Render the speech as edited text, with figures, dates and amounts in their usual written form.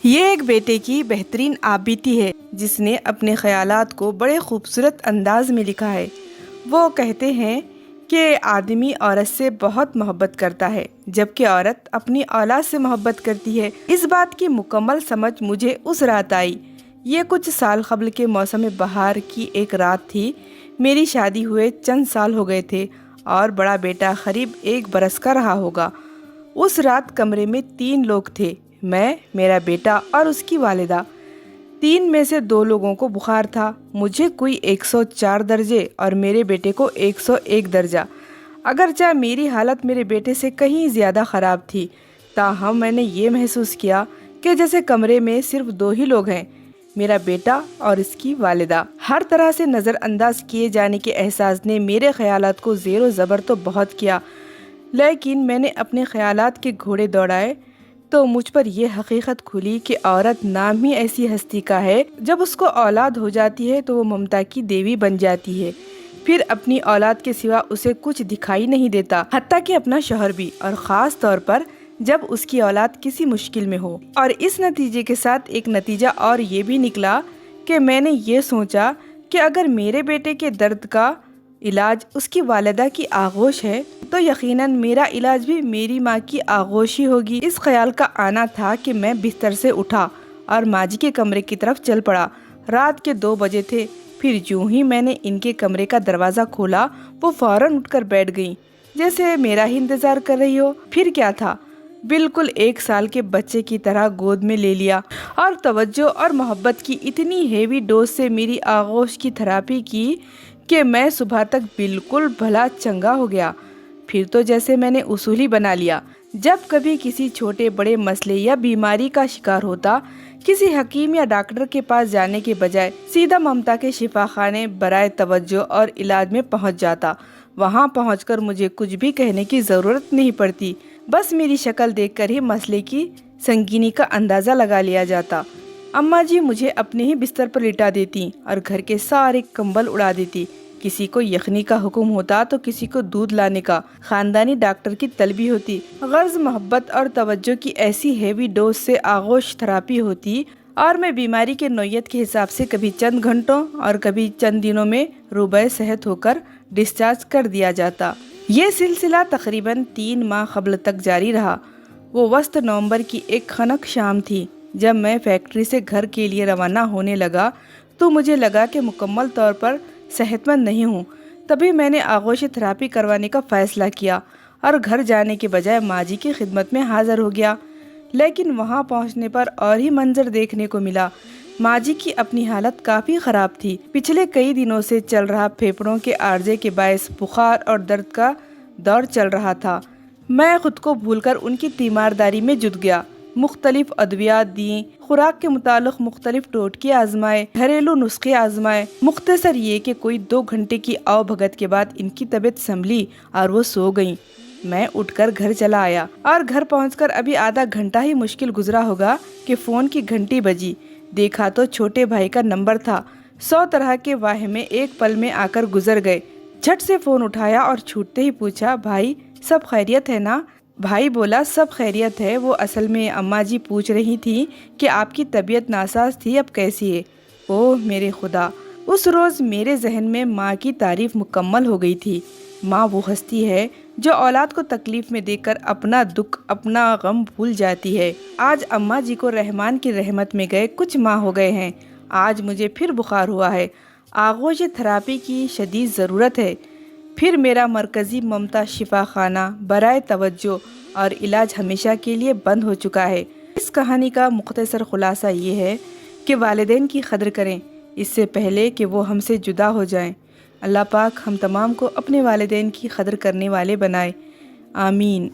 یہ ایک بیٹے کی بہترین آپ بیتی ہے جس نے اپنے خیالات کو بڑے خوبصورت انداز میں لکھا ہے۔ وہ کہتے ہیں کہ آدمی عورت سے بہت محبت کرتا ہے جبکہ عورت اپنی اولاد سے محبت کرتی ہے۔ اس بات کی مکمل سمجھ مجھے اس رات آئی۔ یہ کچھ سال قبل کے موسم بہار کی ایک رات تھی۔ میری شادی ہوئے چند سال ہو گئے تھے اور بڑا بیٹا قریب 1 برس کا رہا ہوگا۔ اس رات کمرے میں 3 لوگ تھے، میں، میرا بیٹا اور اس کی والدہ۔ 3 میں سے 2 لوگوں کو بخار تھا، مجھے کوئی 104 درجے اور میرے بیٹے کو 101 درجہ۔ اگرچہ میری حالت میرے بیٹے سے کہیں زیادہ خراب تھی، تاہم میں نے یہ محسوس کیا کہ جیسے کمرے میں صرف 2 ہی لوگ ہیں، میرا بیٹا اور اس کی والدہ۔ ہر طرح سے نظر انداز کیے جانے کے احساس نے میرے خیالات کو زیر و زبر تو بہت کیا، لیکن میں نے اپنے خیالات کے گھوڑے دوڑائے تو مجھ پر یہ حقیقت کھلی کہ عورت نام ہی ایسی ہستی کا ہے، جب اس کو اولاد ہو جاتی ہے تو وہ ممتا کی دیوی بن جاتی ہے، پھر اپنی اولاد کے سوا اسے کچھ دکھائی نہیں دیتا، حتیٰ کہ اپنا شوہر بھی، اور خاص طور پر جب اس کی اولاد کسی مشکل میں ہو۔ اور اس نتیجے کے ساتھ ایک نتیجہ اور یہ بھی نکلا کہ میں نے یہ سوچا کہ اگر میرے بیٹے کے درد کا علاج اس کی والدہ کی آغوش ہے تو یقیناً میرا علاج بھی میری ماں کی آغوش ہی ہوگی۔ اس خیال کا آنا تھا کہ میں بستر سے اٹھا اور ماں جی کے کمرے کی طرف چل پڑا۔ رات کے 2 بجے تھے، پھر جوں ہی میں نے ان کے کمرے کا دروازہ کھولا وہ فوراً اٹھ کر بیٹھ گئیں جیسے میرا ہی انتظار کر رہی ہو۔ پھر کیا تھا، بالکل 1 سال کے بچے کی طرح گود میں لے لیا اور توجہ اور محبت کی اتنی ہیوی ڈوز سے میری آغوش کی تھراپی کی کہ میں صبح تک بالکل بھلا چنگا ہو گیا۔ پھر تو جیسے میں نے اصول ہی بنا لیا، جب کبھی کسی چھوٹے بڑے مسئلے یا بیماری کا شکار ہوتا، کسی حکیم یا ڈاکٹر کے پاس جانے کے بجائے سیدھا ممتا کے شفا خانے برائے توجہ اور علاج میں پہنچ جاتا۔ وہاں پہنچ کر مجھے کچھ بھی کہنے کی ضرورت نہیں پڑتی، بس میری شکل دیکھ کر ہی مسئلے کی سنگینی کا اندازہ لگا لیا جاتا۔ اماں جی مجھے اپنے ہی بستر پر لٹا دیتی اور گھر کے سارے کمبل اڑا دیتی۔ کسی کو یخنی کا حکم ہوتا تو کسی کو دودھ لانے کا، خاندانی ڈاکٹر کی طلبی ہوتی، غرض محبت اور توجہ کی ایسی ہیوی ڈوز سے آغوش تھراپی ہوتی اور میں بیماری کے نوعیت کے حساب سے کبھی چند گھنٹوں اور کبھی چند دنوں میں روبہ صحت ہو کر ڈسچارج کر دیا جاتا۔ یہ سلسلہ تقریباً 3 ماہ قبل تک جاری رہا۔ وہ وسط نومبر کی ایک خنک شام تھی جب میں فیکٹری سے گھر کے لیے روانہ ہونے لگا تو مجھے لگا کہ مکمل طور پر صحت مند نہیں ہوں۔ تبھی میں نے آغوش تھراپی کروانے کا فیصلہ کیا اور گھر جانے کے بجائے ماں جی کی خدمت میں حاضر ہو گیا۔ لیکن وہاں پہنچنے پر اور ہی منظر دیکھنے کو ملا۔ ماں جی کی اپنی حالت کافی خراب تھی۔ پچھلے کئی دنوں سے چل رہا پھیپھڑوں کے عارضے کے باعث بخار اور درد کا دور چل رہا تھا۔ میں خود کو بھول کر ان کی تیمارداری میں جٹ گیا، مختلف ادویات دیں، خوراک کے متعلق مختلف ٹوٹکے آزمائے، گھریلو نسخے آزمائے۔ مختصر یہ کہ کوئی 2 گھنٹے کی آؤ بھگت کے بعد ان کی طبیعت سنبھلی اور وہ سو گئیں۔ میں اٹھ کر گھر چلا آیا اور گھر پہنچ کر ابھی آدھا گھنٹہ ہی مشکل گزرا ہوگا کہ فون کی گھنٹی بجی۔ دیکھا تو چھوٹے بھائی کا نمبر تھا۔ 100 طرح کے واہمے ایک پل میں آ کر گزر گئے۔ جھٹ سے فون اٹھایا اور چھوٹتے ہی پوچھا، بھائی سب خیریت ہے نا؟ بھائی بولا، سب خیریت ہے۔ وہ اصل میں اماں جی پوچھ رہی تھی کہ آپ کی طبیعت ناساز تھی، اب کیسی ہے؟ اوہ میرے خدا! اس روز میرے ذہن میں ماں کی تعریف مکمل ہو گئی تھی۔ ماں وہ ہستی ہے جو اولاد کو تکلیف میں دیکھ کر اپنا دکھ، اپنا غم بھول جاتی ہے۔ آج اماں جی کو رحمان کی رحمت میں گئے کچھ ماہ ہو گئے ہیں۔ آج مجھے پھر بخار ہوا ہے۔ آغوش تھراپی کی شدید ضرورت ہے۔ پھر میرا مرکزی ممتا شفا خانہ برائے توجہ اور علاج ہمیشہ کے لیے بند ہو چکا ہے۔ اس کہانی کا مختصر خلاصہ یہ ہے کہ والدین کی قدر کریں اس سے پہلے کہ وہ ہم سے جدا ہو جائیں۔ اللہ پاک ہم تمام کو اپنے والدین کی قدر کرنے والے بنائے، آمین۔